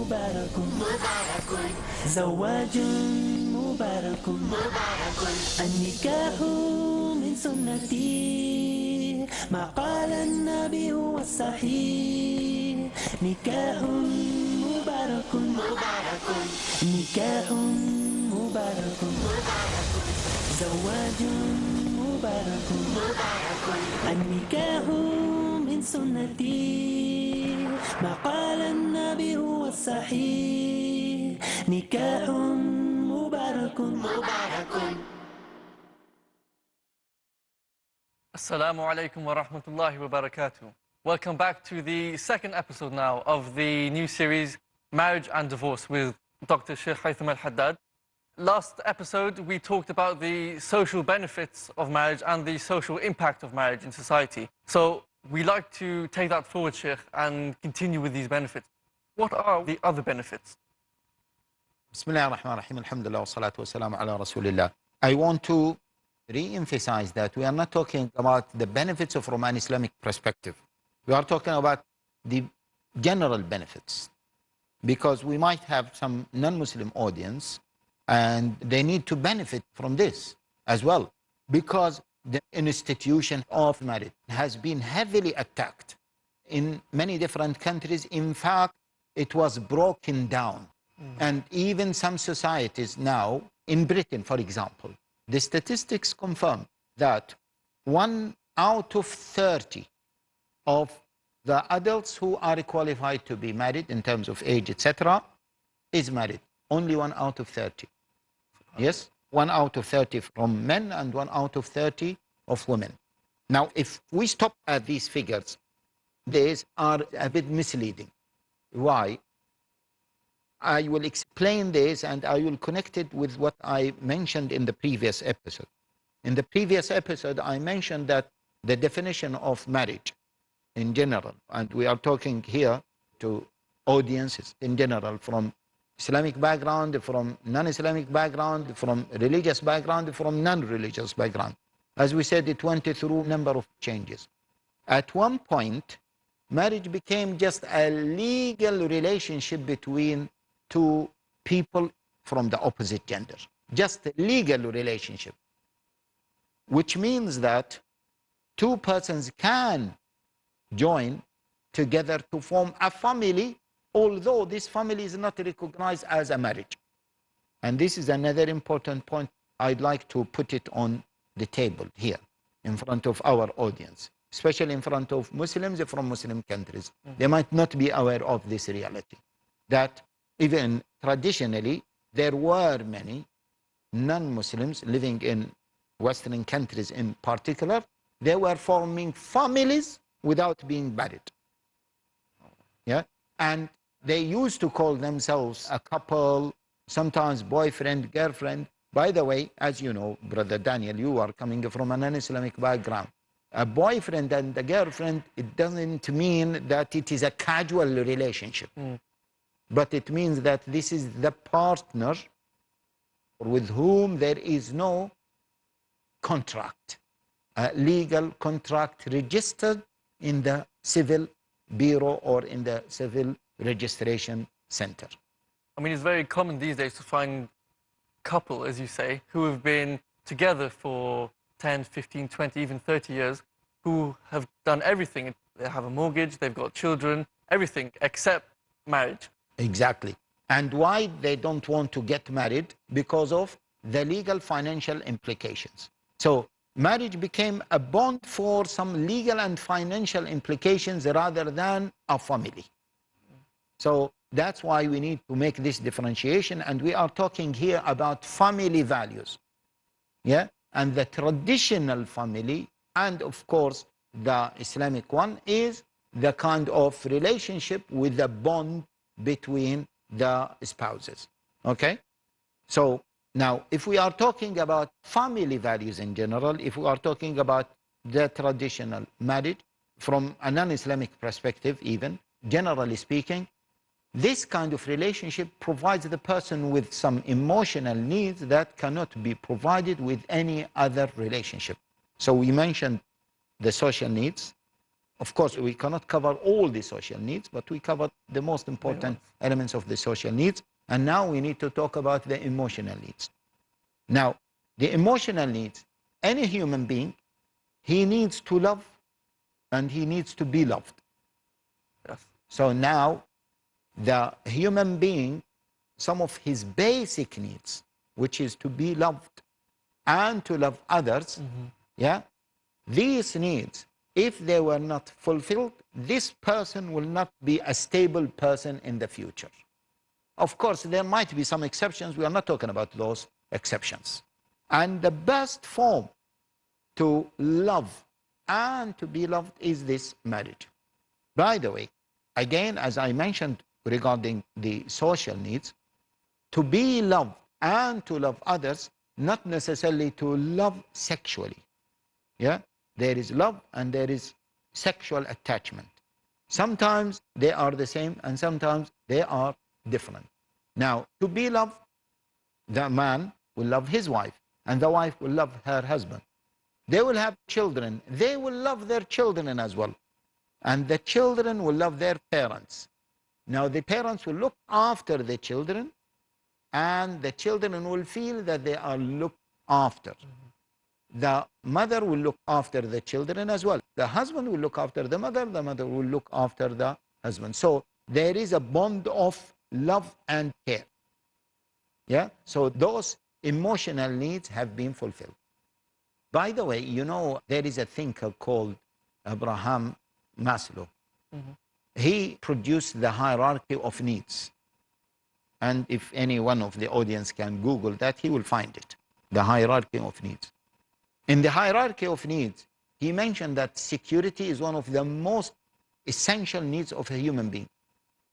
مبارك زواج مبارك النكاح من سنتي ما قال النبي هو الصحيح نكاح مبارك نكاح مبارك زواج مبارك النكاح من سنتي ما قال النبي هو الصحيح نكاح مبارك Assalamu alaikum wa rahmatullahi wa barakatuh. Welcome back to the second episode now of the new series Marriage and Divorce with Dr. Sheikh Haitham Al Haddad. Last episode we talked about the social benefits of marriage and the social impact of marriage in society. So we like to take that forward, Sheikh, and continue with these benefits. What are the other benefits? Bismillah ar-Rahman ar-Rahim, alhamdulillah wa salatu wa salam ala Rasulillah. I want to re-emphasize that we are not talking about the benefits of from an Islamic perspective. We are talking about the general benefits, because we might have some non-Muslim audience and they need to benefit from this as well, because the institution of marriage has been heavily attacked in many different countries. In fact, it was broken down. And even some societies now, in Britain, for example, the statistics confirm that 1 out of 30 of the adults who are qualified to be married in terms of age, etc., is married. Only 1 out of 30. Yes? 1 out of 30 from men and 1 out of 30 of women. Now, if we stop at these figures, these are a bit misleading. Why? I will explain this and I will connect it with what I mentioned in the previous episode. In the previous episode, I mentioned that the definition of marriage in general, and we are talking here to audiences in general from Islamic background, from non-Islamic background, from religious background, from non-religious background. As we said, it went through a number of changes. At one point, marriage became just a legal relationship between two people from the opposite gender. Just a legal relationship. Which means that two persons can join together to form a family, although this family is not recognized as a marriage. And this is another important point I'd like to put it on the table here in front of our audience, especially in front of Muslims from Muslim countries. They might not be aware of this reality, that even traditionally there were many non-Muslims living in Western countries in particular. They were forming families without being married. Yeah, and they used to call themselves a couple, sometimes boyfriend, girlfriend. By the way, as you know, Brother Daniel, you are coming from a non-Islamic background. A boyfriend and a girlfriend, it doesn't mean that it is a casual relationship. But it means that this is the partner with whom there is no contract, a legal contract registered in the civil bureau or in the civil registration center. I mean, it's very common these days to find couple, as you say, who have been together for 10, 15, 20, even 30 years, who have done everything. They have a mortgage, they've got children, everything except marriage. Exactly. And why they don't want to get married? Because of the legal financial implications. So marriage became a bond for some legal and financial implications rather than a family. So that's why we need to make this differentiation. And we are talking here about family values. Yeah. And the traditional family, and of course the Islamic one, is the kind of relationship with the bond between the spouses. Okay? So now, if we are talking about family values in general, if we are talking about the traditional marriage from a non-Islamic perspective, even generally speaking, this kind of relationship provides the person with some emotional needs that cannot be provided with any other relationship. So we mentioned the social needs, Of course, we cannot cover all the social needs, but we covered the most important elements of the social needs. And now we need to talk about the emotional needs. Now, the emotional needs, any human being, he needs to love and he needs to be loved. Yes. So now, the human being, some of his basic needs, which is to be loved and to love others, yeah, these needs, if they were not fulfilled, this person will not be a stable person in the future. Of course, there might be some exceptions. We are not talking about those exceptions. And the best form to love and to be loved is this marriage. By the way, again, as I mentioned regarding the social needs, to be loved and to love others, not necessarily to love sexually. Yeah, there is love and there is sexual attachment. Sometimes they are the same and sometimes they are different. Now, to be loved, the man will love his wife and the wife will love her husband. They will have children. They will love their children as well. And the children will love their parents. Now, the parents will look after the children and the children will feel that they are looked after. The mother will look after the children as well. The husband will look after the mother will look after the husband. So there is a bond of love and care. Yeah, so those emotional needs have been fulfilled. By the way, you know, there is a thinker called Abraham Maslow. He produced the hierarchy of needs. And if any one of the audience can Google that, he will find it, the hierarchy of needs. In the hierarchy of needs, he mentioned that security is one of the most essential needs of a human being.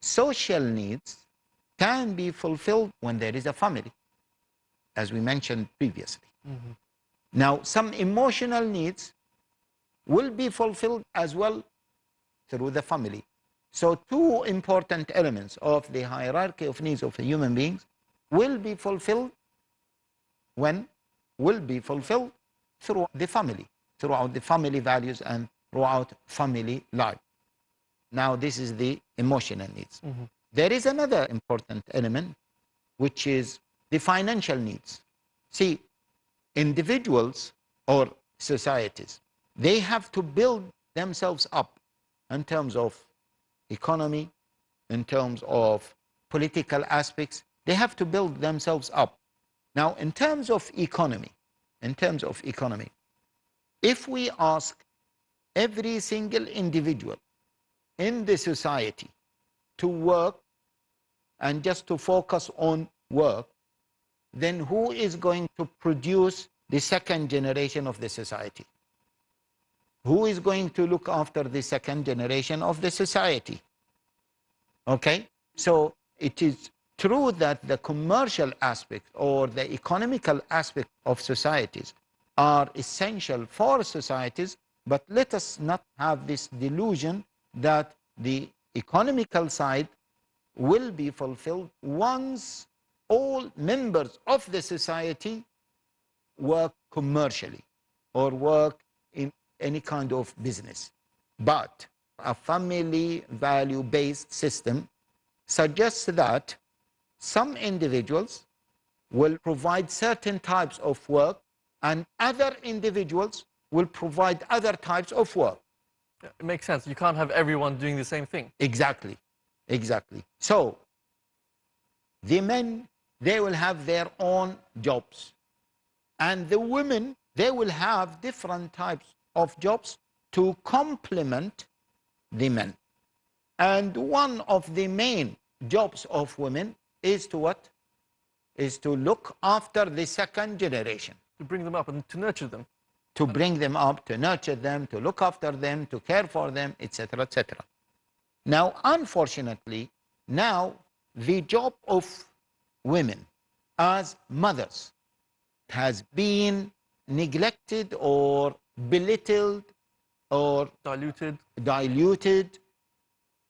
Social needs can be fulfilled when there is a family, as we mentioned previously. Now, some emotional needs will be fulfilled as well through the family. So two important elements of the hierarchy of needs of a human beings will be fulfilled when? Will be fulfilled through the family, throughout the family values and throughout family life. Now, this is the emotional needs. There is another important element, which is the financial needs. See, individuals or societies, they have to build themselves up in terms of economy, in terms of political aspects. They have to build themselves up. Now, in terms of economy, if we ask every single individual in the society to work and just to focus on work, then who is going to produce the second generation of the society? Who is going to look after the second generation of the society? Okay, so it is true that the commercial aspect or the economical aspect of societies are essential for societies, but let us not have this delusion that the economical side will be fulfilled once all members of the society work commercially or work in any kind of business. But a family value-based system suggests that some individuals will provide certain types of work and other individuals will provide other types of work. It makes sense. You can't have everyone doing the same thing. Exactly. So the men, they will have their own jobs. And the women, they will have different types of jobs to complement the men. And one of the main jobs of women is to what? Is to look after the second generation. To bring them up and to nurture them. To bring them up, to nurture them, to look after them, to care for them, etc., etc. Now, unfortunately, now the job of women as mothers has been neglected or belittled or diluted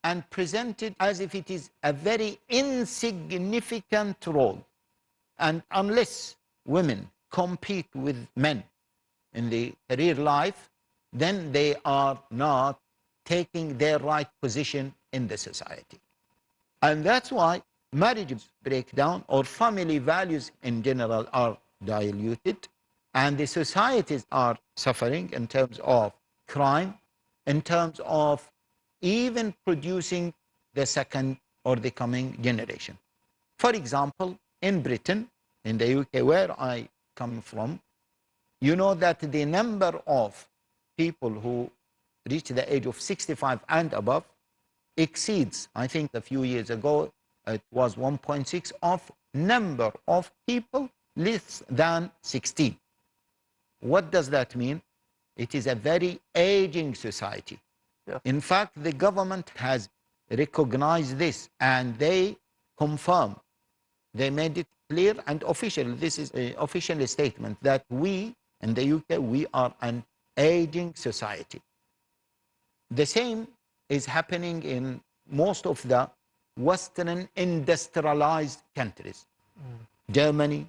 and presented as if it is a very insignificant role. And unless women compete with men in the career life, then they are not taking their right position in the society. And that's why marriages break down, or family values in general are diluted, and the societies are suffering in terms of crime, in terms of even producing the second or the coming generation. For example, in Britain, in the UK, where I come from, you know that the number of people who reach the age of 65 and above exceeds, I think a few years ago, it was 1.6 of number of people less than 16. What does that mean? It is a very aging society. Yeah. In fact, the government has recognized this, and they confirm, they made it clear and official. This is an official statement that we, in the UK, we are an aging society. The same is happening in most of the Western industrialized countries. Germany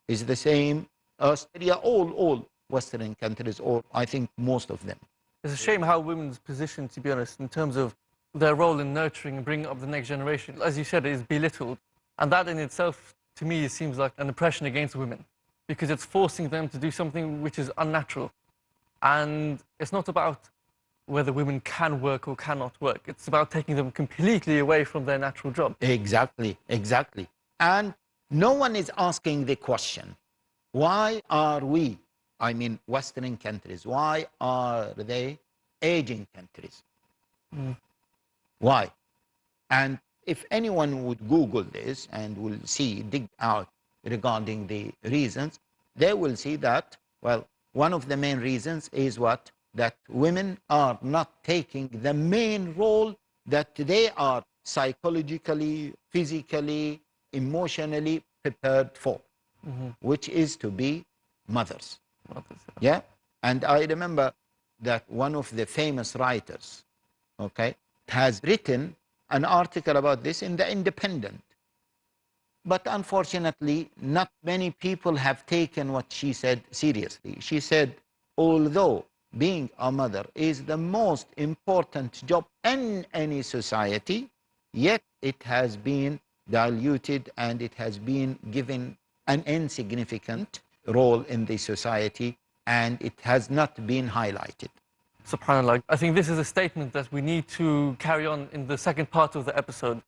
is the same, Austria, all Western countries, or I think most of them. It's a shame how women's position, to be honest, in terms of their role in nurturing and bringing up the next generation, as you said, is belittled. And that in itself, to me, seems like an oppression against women, because it's forcing them to do something which is unnatural. And it's not about whether women can work or cannot work. It's about taking them completely away from their natural job. Exactly, exactly. And no one is asking the question, why are we, I mean Western countries, why are they aging countries? Why? And if anyone would Google this and will see, dig out regarding the reasons, they will see that, well, one of the main reasons is what? That women are not taking the main role that they are psychologically, physically, emotionally prepared for, which is to be mothers. Yeah? And I remember that one of the famous writers, okay, has written an article about this in The Independent. But unfortunately, not many people have taken what she said seriously. She said, although being a mother is the most important job in any society, yet it has been diluted and it has been given an insignificant role in the society, and it has not been highlighted. SubhanAllah. I think this is a statement that we need to carry on in the second part of the episode.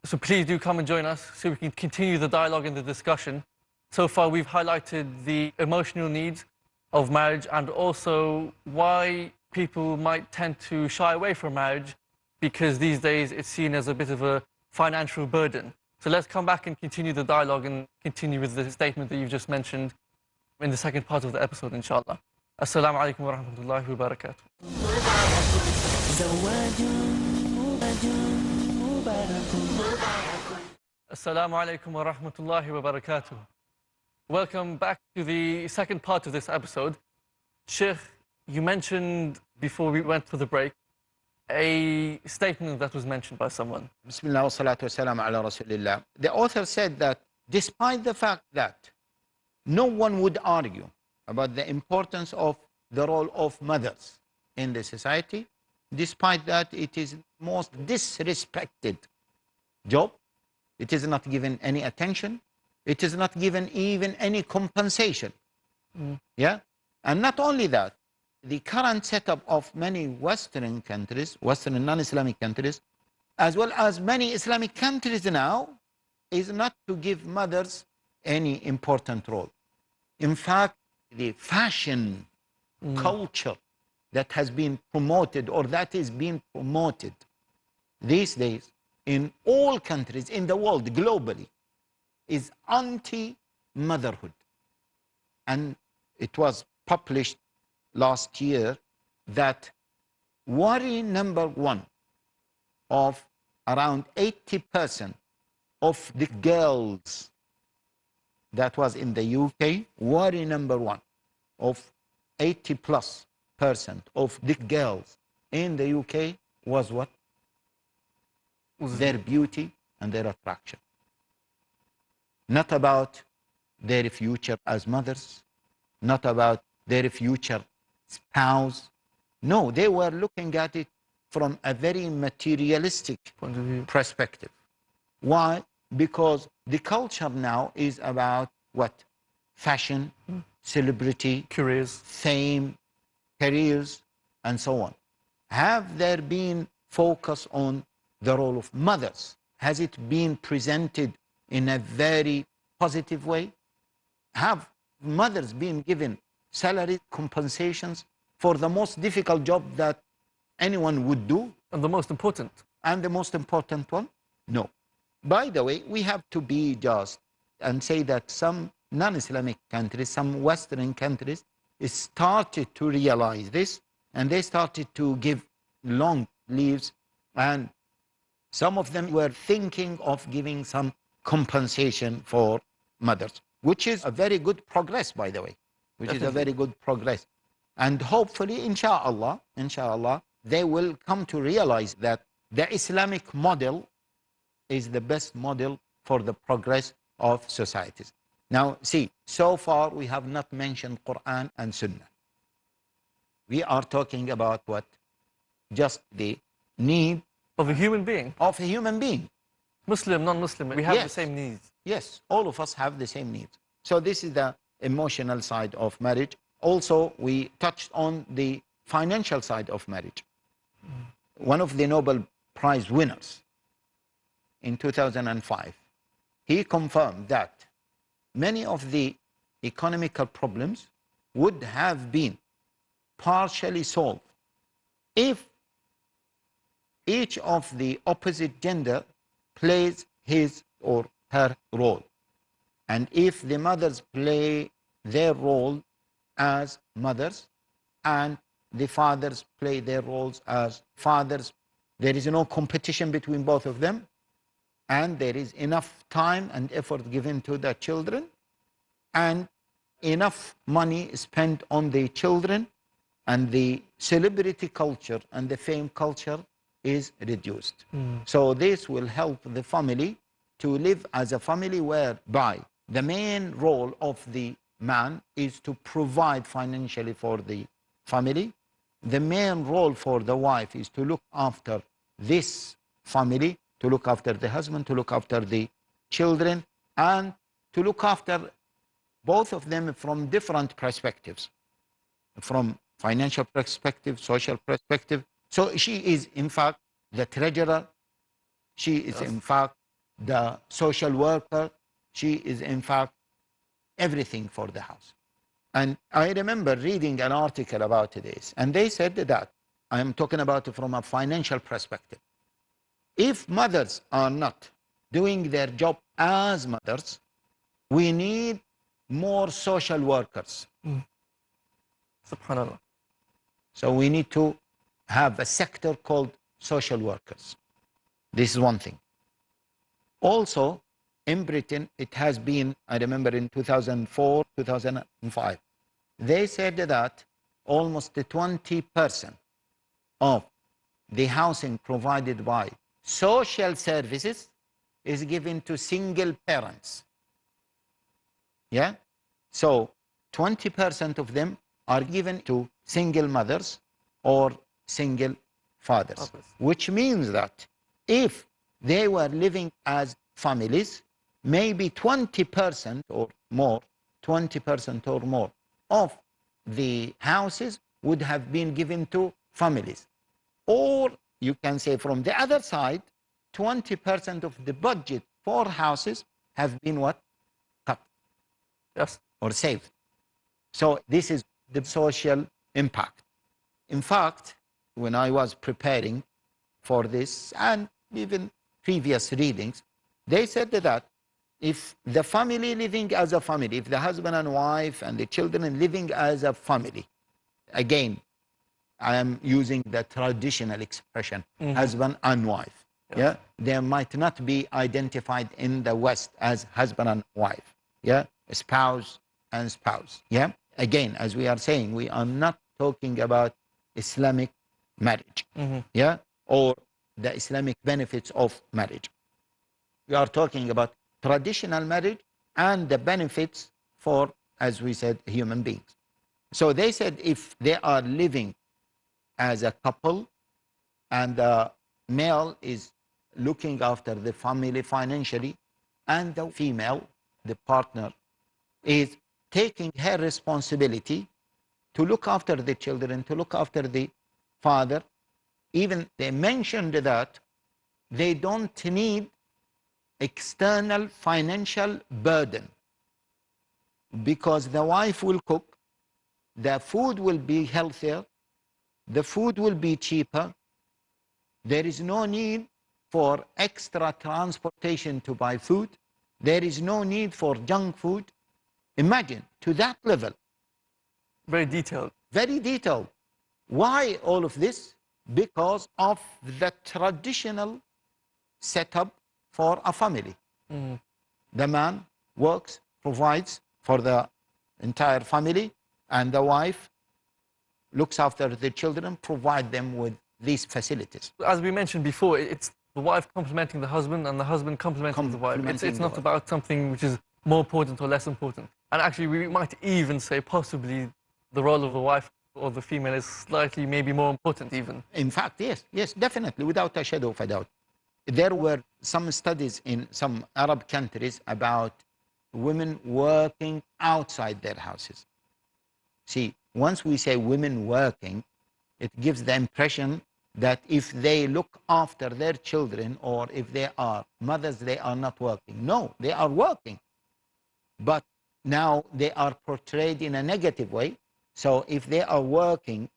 So please do come and join us so we can continue the dialogue and the discussion. So far, we've highlighted the emotional needs of marriage and also why people might tend to shy away from marriage, because these days it's seen as a bit of a financial burden. So let's come back and continue the dialogue and continue with the statement that you've just mentioned in the second part of the episode, inshallah. Assalamu alaikum wa rahmatullahi wa barakatuh. Assalamu alaikum wa rahmatullahi wa barakatuh. Welcome back to the second part of this episode. Sheikh, you mentioned before we went for the break a statement that was mentioned by someone. Bismillah wa salatu wa salam ala Rasulillah. The author said that despite the fact that no one would argue about the importance of the role of mothers in the society, despite that it is most disrespected job, it is not given any attention, it is not given even any compensation. Yeah? And not only that, the current setup of many Western countries, Western and non-Islamic countries, as well as many Islamic countries now, is not to give mothers any important role. In fact, the fashion culture that has been promoted, or that is being promoted these days in all countries in the world globally, is anti-motherhood. And it was published last year that worry number one of around 80% of the girls that was in the UK, worry number one of 80+% of the girls in the UK was what? Their beauty and their attraction. Not about their future as mothers, not about their future spouse. No, they were looking at it from a very materialistic Point of view. perspective. Why? Because the culture now is about what? Fashion, celebrity, Careers. fame, careers, and so on. Have there been focus on the role of mothers? Has it been presented in a very positive way? Have mothers been given salary compensations for the most difficult job that anyone would do? And the most important. And the most important one? No. By the way, we have to be just and say that some non-Islamic countries, some Western countries, started to realize this, and they started to give long leaves, and some of them were thinking of giving some compensation for mothers, which is a very good progress, by the way, which is a very good progress. And hopefully, inshallah, they will come to realize that the Islamic model is the best model for the progress of societies. Now, see, so far we have not mentioned Quran and Sunnah. We are talking about what? Just the need Of a human being. of a human being. Muslim, non-Muslim, we have the Yes. same needs. Yes, all of us have the same needs. So this is the emotional side of marriage. Also, we touched on the financial side of marriage. One of the Nobel Prize winners in 2005, he confirmed that many of the economical problems would have been partially solved if each of the opposite gender plays his or her role, and if the mothers play their role as mothers and the fathers play their roles as fathers, there is no competition between both of them, and there is enough time and effort given to the children, and enough money spent on the children, and the celebrity culture and the fame culture is reduced. So this will help the family to live as a family whereby the main role of the man is to provide financially for the family. The main role for the wife is to look after this family, to look after the husband, to look after the children, and to look after both of them from different perspectives, from financial perspective, social perspective. So she is, in fact, the treasurer. She is, in fact, the social worker. She is, in fact, everything for the house. And I remember reading an article about this, and they said that, I am talking about it from a financial perspective, if mothers are not doing their job as mothers, we need more social workers. Subhanallah. So we need to have a sector called social workers. This is one thing. Also, in Britain, it has been, I remember in 2004, 2005, they said that almost 20% of the housing provided by social services is given to single parents. Yeah? So 20% of them are given to single mothers or single fathers, which means that if they were living as families, maybe 20% or more, 20% or more of the houses would have been given to families. Or you can say from the other side, 20% of the budget for houses have been what? Cut. Yes. Or saved. So this is the social impact. In fact, when I was preparing for this and even previous readings, they said that if the family living as a family, if the husband and wife and the children living as a family, again, I am using the traditional expression, husband and wife. Yeah, they might not be identified in the West as husband and wife. Yeah, spouse and spouse. Yeah, again, as we are saying, we are not talking about Islamic marriage. Yeah, or the Islamic benefits of marriage. We are talking about traditional marriage and the benefits for, as we said, human beings. So they said if they are living as a couple, and the male is looking after the family financially, and the female, the partner, is taking her responsibility to look after the children, to look after the father. Even they mentioned that they don't need external financial burden, because the wife will cook, the food will be healthier, the food will be cheaper. There is no need for extra transportation to buy food. There is no need for junk food. Imagine, to that level. Very detailed. Very detailed. Why all of this? Because of the traditional setup for a family. The man works, provides for the entire family, and the wife looks after the children, provide them with these facilities. As we mentioned before, it's the wife complementing the husband and the husband complementing the wife. It's not about something which is more important or less important. And actually, we might even say possibly the role of the wife or the female is slightly maybe more important even. In fact, yes, definitely, without a shadow of a doubt. There were some studies in some Arab countries about women working outside their houses. See, once we say women working, it gives the impression that if they look after their children or if they are mothers, they are not working. No, they are working. But now they are portrayed in a negative way. So if they are working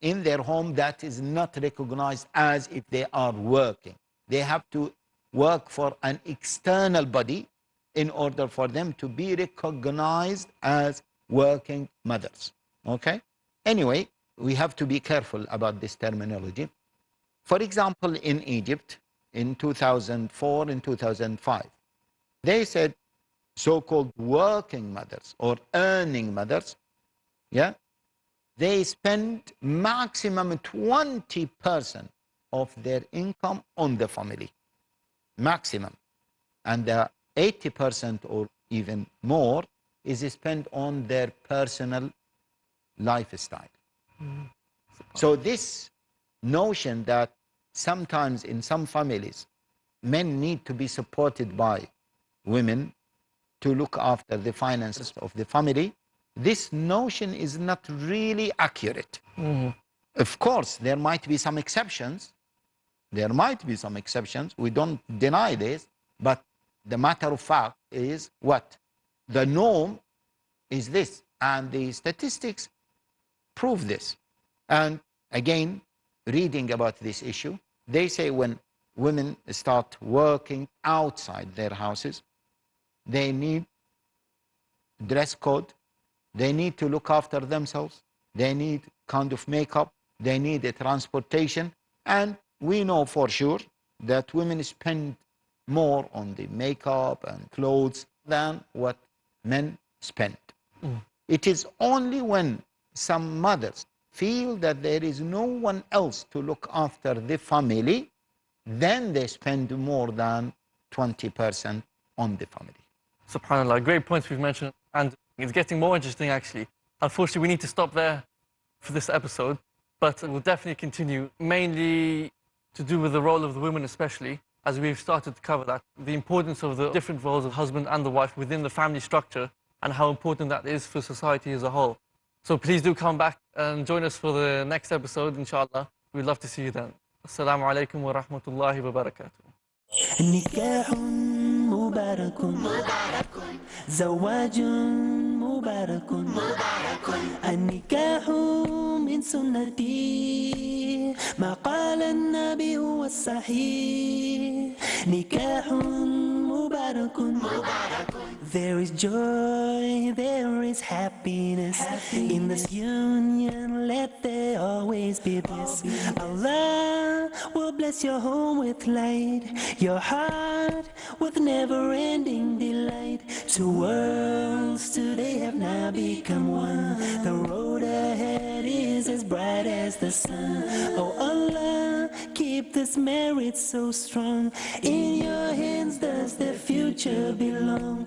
in their home, that is not recognized as if they are working. They have to work for an external body in order for them to be recognized as working mothers. Okay? Anyway, we have to be careful about this terminology. For example, in Egypt, in 2004 and 2005, they said so-called working mothers or earning mothers, yeah, they spend maximum 20% of their income on the family, maximum. And 80% or even more is spent on their personal lifestyle. So this notion that sometimes in some families, men need to be supported by women to look after the finances of the family, this notion is not really accurate. Of course, there might be some exceptions. There might be some exceptions. We don't deny this, but the matter of fact is what? The norm is this, and the statistics prove this. And again, reading about this issue, they say when women start working outside their houses, they need dress code, they need to look after themselves, they need kind of makeup, they need a transportation, and we know for sure that women spend more on the makeup and clothes than what men spend. It is only when some mothers feel that there is no one else to look after the family, then they spend more than 20% on the family. SubhanAllah, great points we've mentioned, and it's getting more interesting actually. Unfortunately, we need to stop there for this episode, but we'll definitely continue, mainly to do with the role of the women especially, as we've started to cover that, the importance of the different roles of husband and the wife within the family structure and how important that is for society as a whole. So please do come back and join us for the next episode, inshallah. We'd love to see you then. Assalamu alaikum wa rahmatullahi wa barakatuh. نكاح مبارك زواج مبارك النكاح من سنتي ما قال النبي هو الصحيح نكاح مبارك There is joy, there is happiness in this union, let there always be bliss. Allah will bless your home with light, your heart with never-ending delight. Two worlds today have now become one. The road ahead is as bright as the sun. Oh Allah, keep this marriage so strong. In your hands does the future belong.